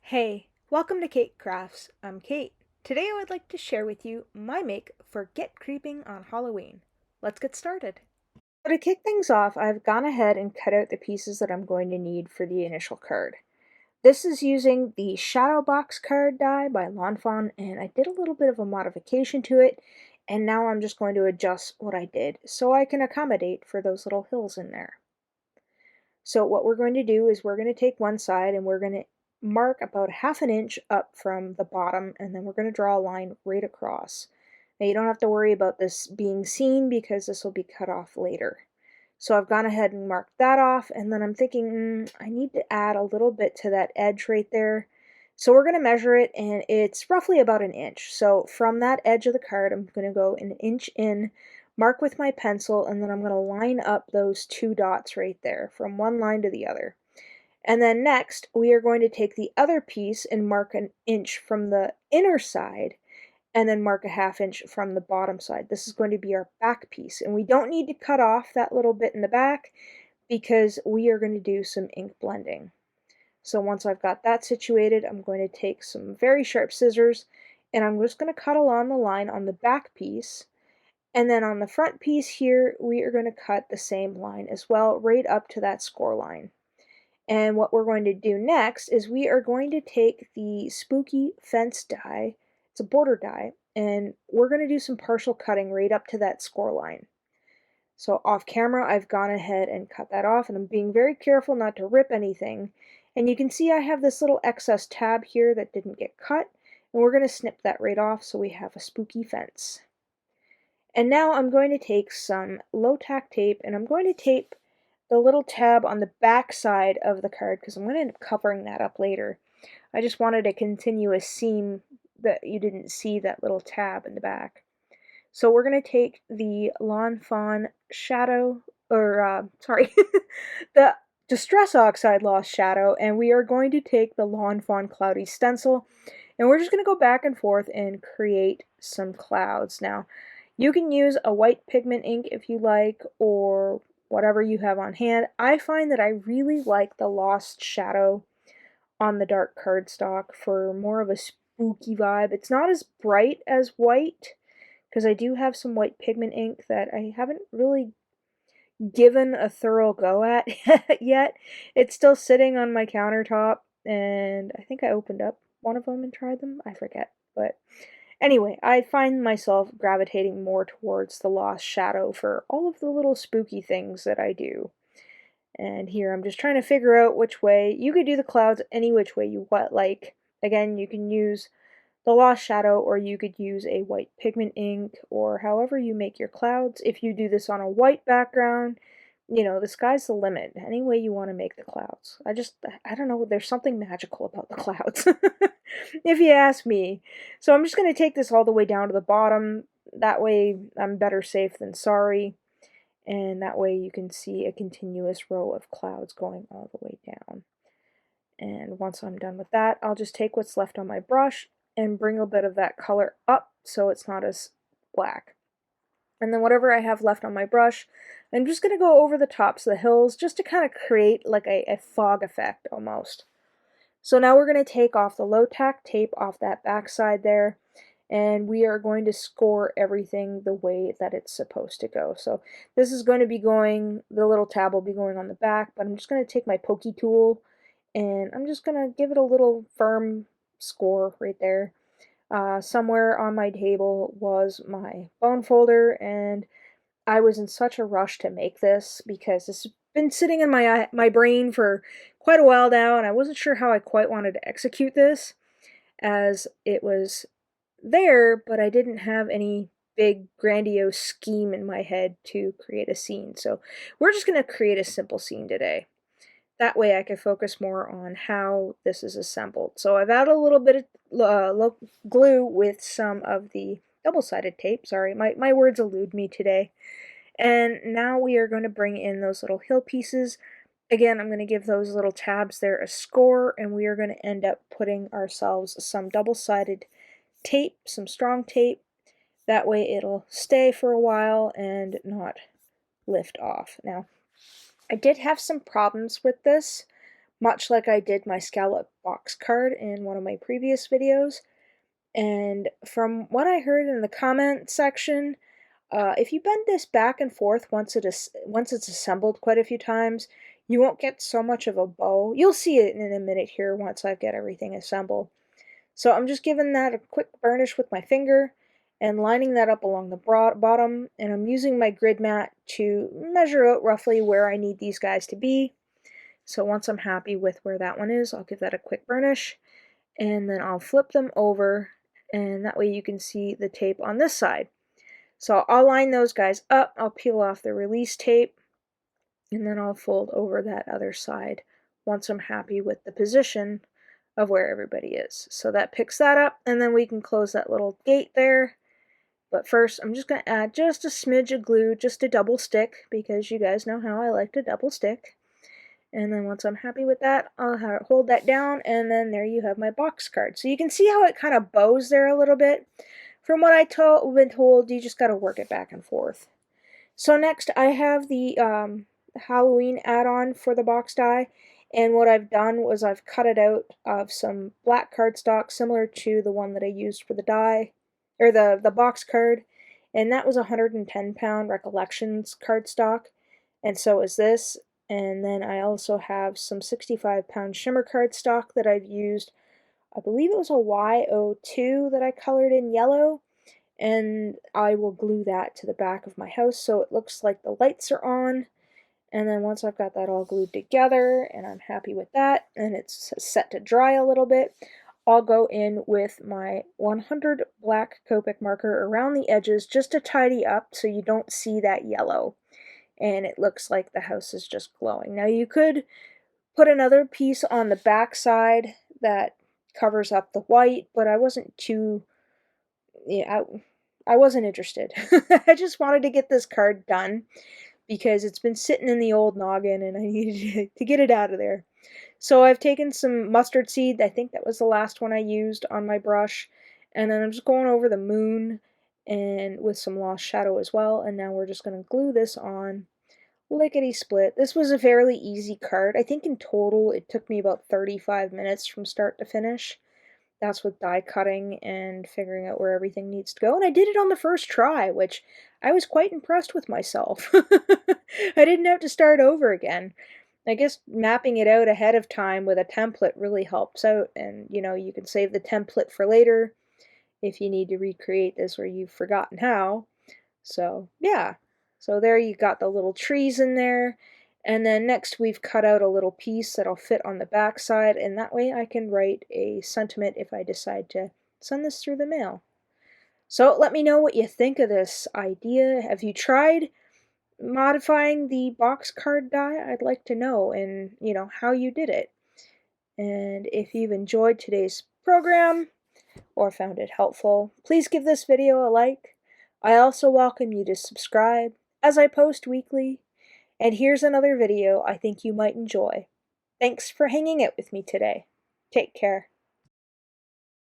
Hey, welcome to Keight Krafts. I'm Kate. Today I would like to share with you my make for Get Creeping on Halloween. Let's get started. So to kick things off, I've gone ahead and cut out the pieces that I'm going to need for the initial card. This is using the Shadow Box card die by Fawn, and I did a little bit of a modification to it, and now I'm just going to adjust what I did so I can accommodate for those little hills in there. So what we're going to do is we're going to take one side and we're going to mark about 1/2 inch up from the bottom, and then we're going to draw a line right across. Now you don't have to worry about this being seen because this will be cut off later. So I've gone ahead and marked that off, and then I'm thinking I need to add a little bit to that edge right there. So we're going to measure it, and it's roughly about 1 inch. So from that edge of the card, I'm going to go 1 inch in, mark with my pencil, and then I'm going to line up those two dots right there from one line to the other. And then next, we are going to take the other piece and mark 1 inch from the inner side, and then mark 1/2 inch from the bottom side. This is going to be our back piece, and we don't need to cut off that little bit in the back because we are going to do some ink blending. So once I've got that situated, I'm going to take some very sharp scissors, and I'm just going to cut along the line on the back piece, and then on the front piece here, we are going to cut the same line as well, right up to that score line. And what we're going to do next is we are going to take the spooky fence die, it's a border die, and we're going to do some partial cutting right up to that score line. So off camera, I've gone ahead and cut that off, and I'm being very careful not to rip anything. And you can see I have this little excess tab here that didn't get cut, and we're going to snip that right off so we have a spooky fence. And now I'm going to take some low-tack tape, and I'm going to tape the little tab on the back side of the card because I'm going to end up covering that up later. I just wanted a continuous seam that you didn't see that little tab in the back. So we're going to take the Fawn Shadow, or sorry, the Distress Oxide Lost Shadow, and we are going to take the Fawn Cloudy Stencil, and we're just going to go back and forth and create some clouds. Now, you can use a white pigment ink if you like, or whatever you have on hand. I find that I really like the Lost Shadow on the dark cardstock for more of a spooky vibe. It's not as bright as white, because I do have some white pigment ink that I haven't really given a thorough go at yet. It's still sitting on my countertop, and I think I opened up one of them and tried them. I forget, but anyway, I find myself gravitating more towards the Lost Shadow for all of the little spooky things that I do. And here I'm just trying to figure out which way. You could do the clouds any which way you like. Again, you can use the Lost Shadow, or you could use a white pigment ink, or however you make your clouds. If you do this on a white background, you know, the sky's the limit. Any way you want to make the clouds. I don't know, there's something magical about the clouds, if you ask me. So I'm just going to take this all the way down to the bottom. That way I'm better safe than sorry. And that way you can see a continuous row of clouds going all the way down. And once I'm done with that, I'll just take what's left on my brush and bring a bit of that color up so it's not as black. And then whatever I have left on my brush, I'm just going to go over the tops of the hills just to kind of create like a fog effect almost. So now we're going to take off the low-tack tape off that back side there, and we are going to score everything the way that it's supposed to go. So this is going to be going, the little tab will be going on the back, but I'm just going to take my pokey tool and I'm just going to give it a little firm score right there. Somewhere on my table was my bone folder, and I was in such a rush to make this because this has been sitting in my brain for quite a while now, and I wasn't sure how I quite wanted to execute this, as it was there, but I didn't have any big grandiose scheme in my head to create a scene. So we're just going to create a simple scene today. That way I can focus more on how this is assembled. So I've added a little bit of glue with some of the double-sided tape. Sorry, my words elude me today. And now we are going to bring in those little hill pieces. Again, I'm going to give those little tabs there a score, and we are going to end up putting ourselves some double-sided tape, some strong tape. That way it'll stay for a while and not lift off. Now, I did have some problems with this, much like I did my scallop box card in one of my previous videos. And from what I heard in the comment section, if you bend this back and forth once it's assembled quite a few times, you won't get so much of a bow. You'll see it in a minute here once I get everything assembled. So I'm just giving that a quick burnish with my finger and lining that up along the bottom, and I'm using my grid mat to measure out roughly where I need these guys to be. So once I'm happy with where that one is, I'll give that a quick burnish, and then I'll flip them over, and that way you can see the tape on this side. So I'll line those guys up, I'll peel off the release tape, and then I'll fold over that other side once I'm happy with the position of where everybody is. So that picks that up, and then we can close that little gate there. But first, I'm just going to add just a smidge of glue, just a double stick, because you guys know how I like to double stick. And then once I'm happy with that, I'll hold that down, and then there you have my box card. So you can see how it kind of bows there a little bit. From what I've been told, you just got to work it back and forth. So next, I have the Halloween add-on for the box die, and what I've done was I've cut it out of some black cardstock similar to the one that I used for the die, or the box card, and that was 110-pound Recollections cardstock, and so is this. And then I also have some 65-pound shimmer cardstock that I've used. I believe it was a Y02 that I colored in yellow, and I will glue that to the back of my house so it looks like the lights are on. And then once I've got that all glued together and I'm happy with that and it's set to dry a little bit, I'll go in with my 100 black Copic marker around the edges just to tidy up so you don't see that yellow and it looks like the house is just glowing. Now you could put another piece on the back side that covers up the white, but I wasn't too, yeah, I wasn't interested. I just wanted to get this card done because it's been sitting in the old noggin and I needed to get it out of there. So I've taken some mustard seed, I think that was the last one I used on my brush, and then I'm just going over the moon and with some lost shadow as well, and now we're just going to glue this on lickety split. This was a fairly easy card. I think in total it took me about 35 minutes from start to finish. That's with die cutting and figuring out where everything needs to go. And I did it on the first try, which I was quite impressed with myself. I didn't have to start over again. I guess mapping it out ahead of time with a template really helps out, and you can save the template for later if you need to recreate this or you've forgotten how. So yeah, so there you got the little trees in there, and then next we've cut out a little piece that'll fit on the back side, and that way I can write a sentiment if I decide to send this through the mail. So let me know what you think of this idea. Have you tried modifying the box card die? I'd like to know, and how you did it. And if you've enjoyed today's program or found it helpful, please give this video a like. I also welcome you to subscribe, as I post weekly. And here's another video I think you might enjoy. Thanks for hanging out with me today. Take care.